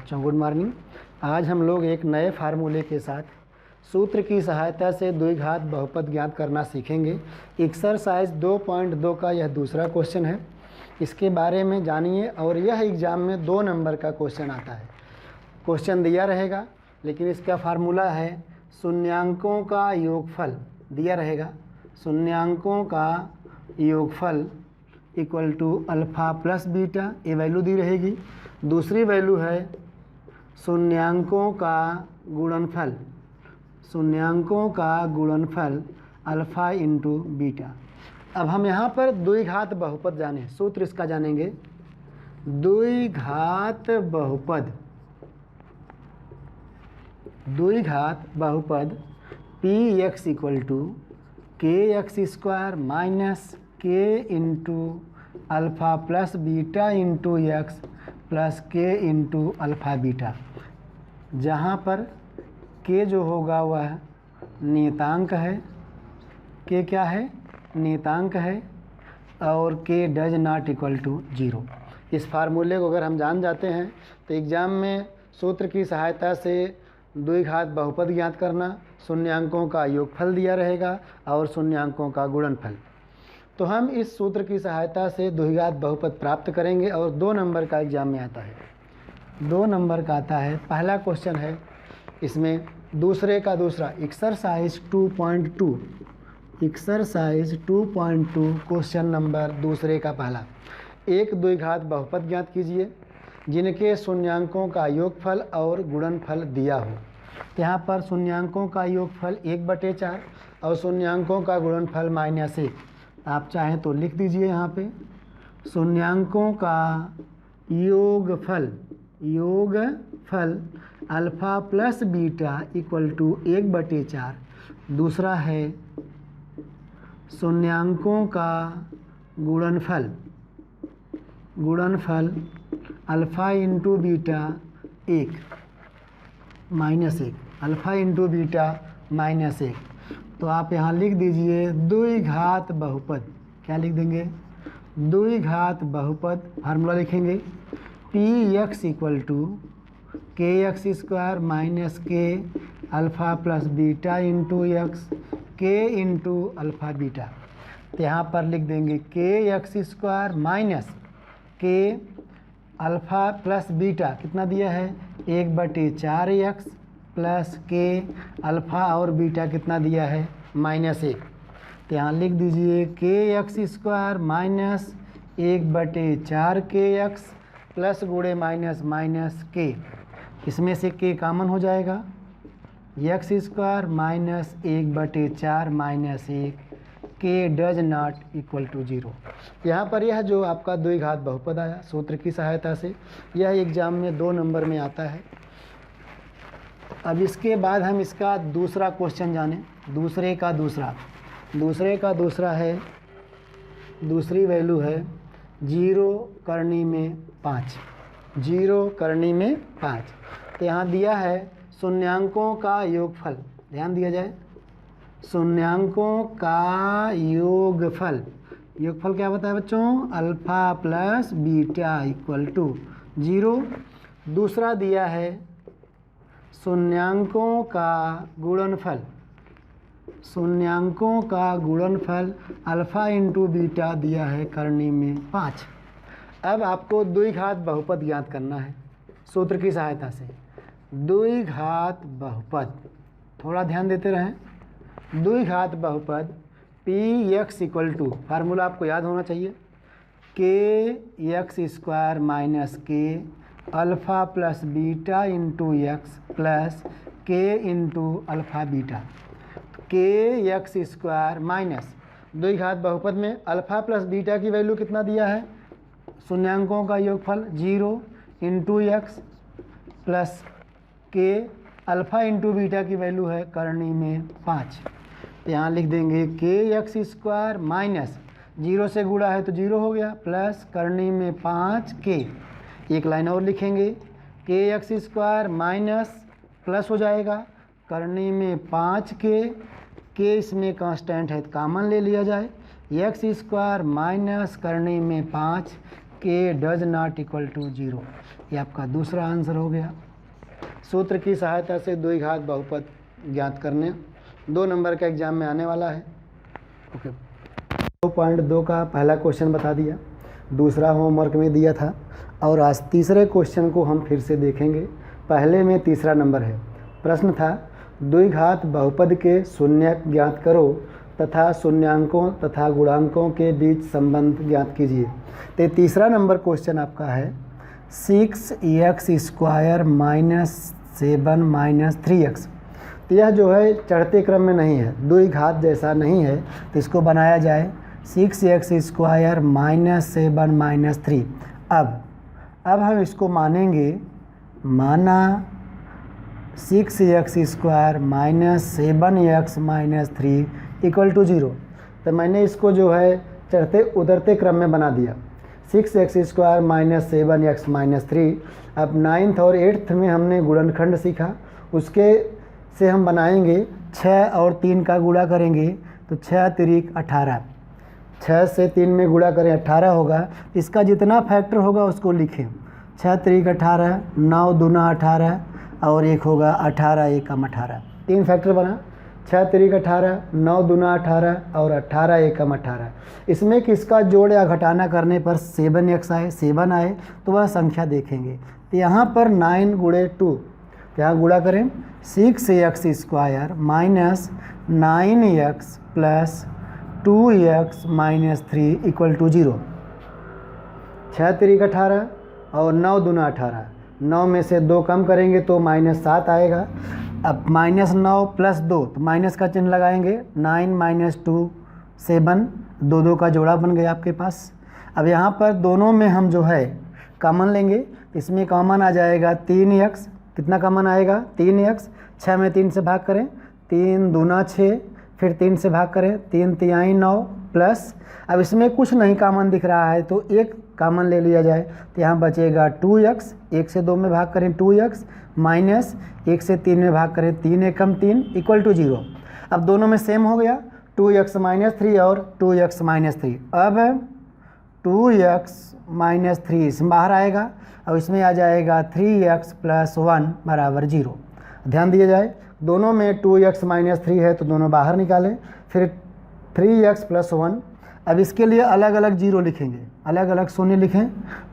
बच्चों good morning. आज हम लोग एक नए फार्मूले के साथ सूत्र की सहायता से द्विघात बहुपद ज्ञात करना सीखेंगे। एक्सरसाइज 2.2 का यह दूसरा क्वेश्चन है। इसके बारे में जानिए और यह एग्ज़ाम में 2 नंबर का क्वेश्चन आता है। क्वेश्चन दिया रहेगा लेकिन इसका फार्मूला है शून्यांकों का योगफल दिया रहेगा। शून्यांकों का योगफल equal to alpha plus beta, ये वैल्यू दी रहेगी। दूसरी वैल्यू है शून्यांकों का गुणनफल, शून्यांकों का गुणनफल अल्फ़ा इंटू बीटा। अब हम यहाँ पर द्विघात बहुपद जाने, सूत्र इसका जानेंगे। द्विघात बहुपद, द्विघात बहुपद पी एक्स इक्वल टू के एक्स स्क्वायर माइनस के into alpha plus beta into X plus K into alpha beta, जहाँ पर के जो होगा वह नियतांक है, के क्या है नियतांक है, और के डज नॉट इक्वल टू 0। इस फार्मूले को अगर हम जान जाते हैं तो एग्ज़ाम में सूत्र की सहायता से द्विघात बहुपद ज्ञात करना, शून्यांकों का योगफल दिया रहेगा और शून्यांकों का गुणनफल। तो हम इस सूत्र की सहायता से द्विघात बहुपद प्राप्त करेंगे और 2 नंबर का एग्जाम में आता है। 2 नंबर का आता है। पहला क्वेश्चन है इसमें दूसरे का दूसरा, एक्सरसाइज 2.2, एक्सरसाइज 2.2 क्वेश्चन नंबर दूसरे का पहला। एक द्विघात बहुपद ज्ञात कीजिए जिनके शून्यांकों का योगफल और गुणनफल दिया हो। यहाँ पर शून्यांकों का योगफल 1/4 और शून्यांकों का गुणनफल -1। आप चाहें तो लिख दीजिए यहाँ पे शून्यांकों का योगफल, योगफल alpha plus beta equal to 1/4। दूसरा है शून्यांकों का गुणनफल, गुणनफल alpha into beta 1 -1, alpha into beta -1। तो आप यहाँ लिख दीजिए द्विघात बहुपद। क्या लिख देंगे? द्विघात बहुपद फार्मूला लिखेंगे पी एक्स इक्वल टू के X square minus K alpha plus beta into x के इंटू अल्फ़ा बीटा। तो यहाँ पर लिख देंगे के X square minus K alpha plus beta कितना दिया है 1/4 एक्स प्लस के अल्फ़ा और बीटा कितना दिया है -1। तो यहाँ लिख दीजिए के एक्स स्क्वायर माइनस 1/4 के एक्स प्लस गुणे माइनस माइनस के, इसमें से के कॉमन हो जाएगा, एक्स स्क्वायर माइनस 1/4 -1 के डज नॉट इक्वल टू 0। यहाँ पर यह जो आपका द्विघात बहुपद आया सूत्र की सहायता से, यह एग्ज़ाम में 2 नंबर में आता है। अब इसके बाद हम इसका दूसरा क्वेश्चन जानें। दूसरे का दूसरा, दूसरे का दूसरा है, दूसरी वैल्यू है 0 करनी में 5, 0 करनी में 5। तो यहाँ दिया है शून्यांकों का योगफल, ध्यान दिया जाए शून्यांकों का योगफल। योगफल क्या बताया बच्चों? Alpha plus beta equal to 0। दूसरा दिया है शून्यांकों का गुणनफल, शून्यांकों का गुणनफल अल्फ़ा इंटू बीटा दिया है करनी में 5। अब आपको द्विघात बहुपद ज्ञात करना है सूत्र की सहायता से। द्विघात बहुपद, थोड़ा ध्यान देते रहें। द्विघात बहुपद P X equal to, formula आपको याद होना चाहिए, K X square minus K alpha plus beta into X plus K into alpha beta. K X square minus द्विघात बहुपद में अल्फ़ा प्लस बीटा की वैल्यू कितना दिया है, शून्यांकों का योगफल 0 into X plus K alpha into beta की वैल्यू है करनी में 5। यहाँ लिख देंगे के एक्स स्क्वायर माइनस 0 से गुणा है तो 0 हो गया, प्लस करनी में 5 के। एक लाइन और लिखेंगे के एक्स स्क्वायर माइनस प्लस हो जाएगा करनी में 5 के इसमें कांस्टेंट है तो कॉमन ले लिया जाए, एक्स स्क्वायर माइनस करनी में 5 k does not equal to 0। ये आपका दूसरा आंसर हो गया। सूत्र की सहायता से द्विघात बहुपद ज्ञात करने 2 नंबर का एग्जाम में आने वाला है। ओके, 2.2 का पहला क्वेश्चन बता दिया, दूसरा होमवर्क में दिया था, और आज तीसरे क्वेश्चन को हम फिर से देखेंगे। पहले में तीसरा नंबर है। प्रश्न था द्विघात बहुपद के शून्यक ज्ञात करो तथा शून्यांकों तथा गुणांकों के बीच संबंध ज्ञात कीजिए। तो तीसरा नंबर क्वेश्चन आपका है 6x² माइनस 7 माइनस 3x। तो यह जो है चढ़ते क्रम में नहीं है, द्विघात जैसा नहीं है, तो इसको बनाया जाए 6x² माइनस 7 माइनस 3। अब हम इसको मानेंगे, माना 6x² minus 7x minus 3 equal to 0। तो मैंने इसको जो है चढ़ते उतरते क्रम में बना दिया। 6x² minus 7x minus 3। अब 9th और 8th में हमने गुणनखंड सीखा, उसके से हम बनाएंगे 6 और 3 का गुणा करेंगे तो 6 तिरिक 18। 6 से 3 में गुणा करें 18 होगा। इसका जितना फैक्टर होगा उसको लिखें। 6 तिरिक 18, 9 दूना 18 और एक होगा 18 एकम 18। 3 फैक्टर बना, 6 तिरिक 18, 9 दूना 18 और 18 एकम 18। इसमें किसका जोड़ या घटाना करने पर 7x आए, 7 आए तो वह संख्या देखेंगे। तो यहाँ पर 9 गुणे 2, यहाँ गुणा करें 6x² minus 9x plus 2x minus 3 equal to 0। 6 तिरिक 18 और 9 दूना 18, 9 में से 2 कम करेंगे तो माइनस 7 आएगा। अब माइनस 9 प्लस 2 तो माइनस का चिन्ह लगाएंगे, 9 माइनस 2 7, 2 का जोड़ा बन गया आपके पास। अब यहाँ पर दोनों में हम जो है कॉमन लेंगे, इसमें कॉमन आ जाएगा 3x। कितना कॉमन आएगा? 3x। 6 में 3 से भाग करें, 3 दूना 6, फिर 3 से भाग करें, 3 तिहाई 9 प्लस, अब इसमें कुछ नहीं कॉमन दिख रहा है तो एक कॉमन ले लिया जाए, तो यहाँ बचेगा 2x। 1 से 2 में भाग करें 2x माइनस 1 से 3 में भाग करें 3 एकम 3 इक्वल टू 0। अब दोनों में सेम हो गया, 2x माइनस 3 और 2x माइनस 3। अब 2x माइनस 3 इसमें बाहर आएगा और इसमें आ जाएगा 3x प्लस 1 बराबर 0। ध्यान दिया जाए, दोनों में 2x माइनस 3 है तो दोनों बाहर निकालें, फिर 3x प्लस 1। अब इसके लिए अलग अलग 0 लिखेंगे, अलग अलग शून्य लिखें।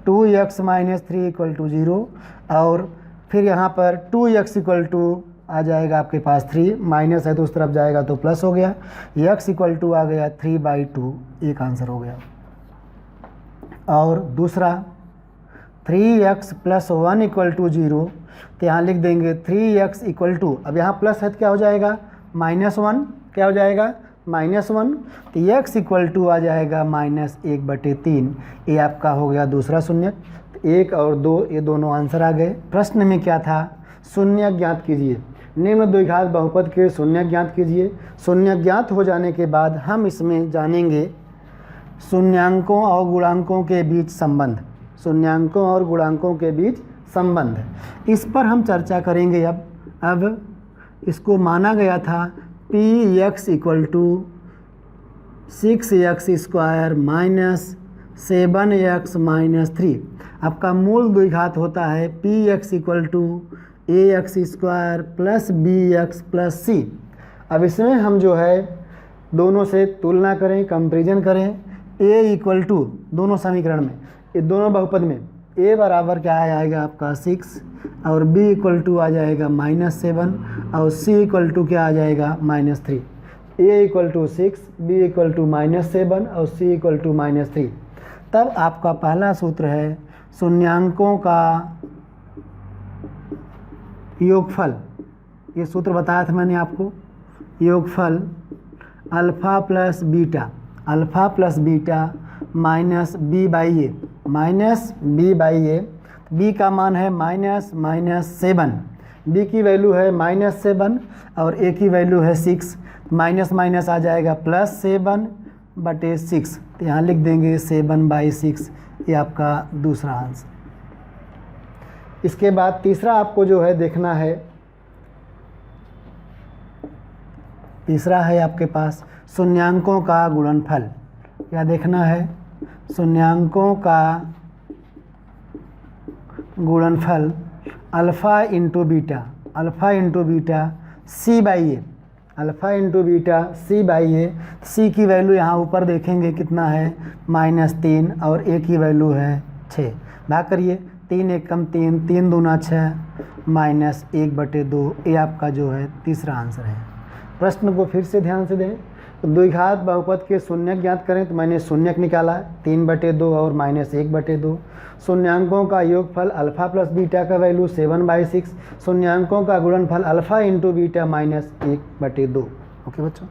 2x माइनस 3 इक्वल टू 0 और फिर यहाँ पर 2x इक्वल टू आ जाएगा आपके पास 3, माइनस है तो उस तरफ जाएगा तो प्लस हो गया, x इक्वल टू आ गया 3/2। एक आंसर हो गया। और दूसरा 3x प्लस 1 इक्वल टू 0, तो यहाँ लिख देंगे 3x इक्वल टू, अब यहाँ प्लस है तो क्या हो जाएगा -1, क्या हो जाएगा -1, तो x इक्वल टू आ जाएगा -1/3। ये आपका हो गया दूसरा शून्यक। 1 और 2 ये दोनों आंसर आ गए। प्रश्न में क्या था? शून्यक ज्ञात कीजिए, निम्न द्विघात बहुपद के शून्यक ज्ञात कीजिए। शून्यक ज्ञात हो जाने के बाद हम इसमें जानेंगे शून्यांकों और गुणांकों के बीच संबंध, शून्यांकों और गुणांकों के बीच संबंध, इस पर हम चर्चा करेंगे। अब इसको माना गया था px equal to 6x² minus 7x minus 3। आपका मूल द्विघात होता है px equal to ax² plus bx plus c। अब इसमें हम जो है दोनों से तुलना करें, कंपेरिजन करें। a इक्वल टू दोनों समीकरण में, ये दोनों बहुपद में a बराबर क्या आएगा आपका 6 और b इक्वल टू आ जाएगा -7 और c इक्वल टू क्या आ जाएगा -3। a equal to 6, b equal to -7 और c इक्वल टू -3। तब आपका पहला सूत्र है शून्यांकों का योगफल। ये सूत्र बताया था मैंने आपको, योगफल alpha plus beta, alpha plus beta minus b/a, minus b/a। b का मान है -7, b की वैल्यू है -7 और a की वैल्यू है 6, माइनस माइनस आ जाएगा +7/6। तो यहाँ लिख देंगे 7/6। ये आपका दूसरा आंसर। इसके बाद तीसरा आपको जो है देखना है, तीसरा है आपके पास शून्यांकों का गुणनफल। क्या देखना है? शून्यांकों का गुणनफल alpha into beta, alpha into beta C by A, alpha into beta C by A. C की वैल्यू यहाँ ऊपर देखेंगे कितना है -3 और ए की वैल्यू है 6। भाग करिए, 3 एक कम 3, 3 दूना 6 -1/2। ये आपका जो है तीसरा आंसर है। प्रश्न को फिर से ध्यान से दें। तो द्विघात बहुपद के शून्यक ज्ञात करें, तो मैंने शून्यक निकाला 3/2 और -1/2। शून्यांकों का योगफल अल्फ़ा प्लस बीटा का वैल्यू 7/6। शून्यांकों का गुणनफल अल्फ़ा इंटू बीटा -1/2। ओके बच्चों।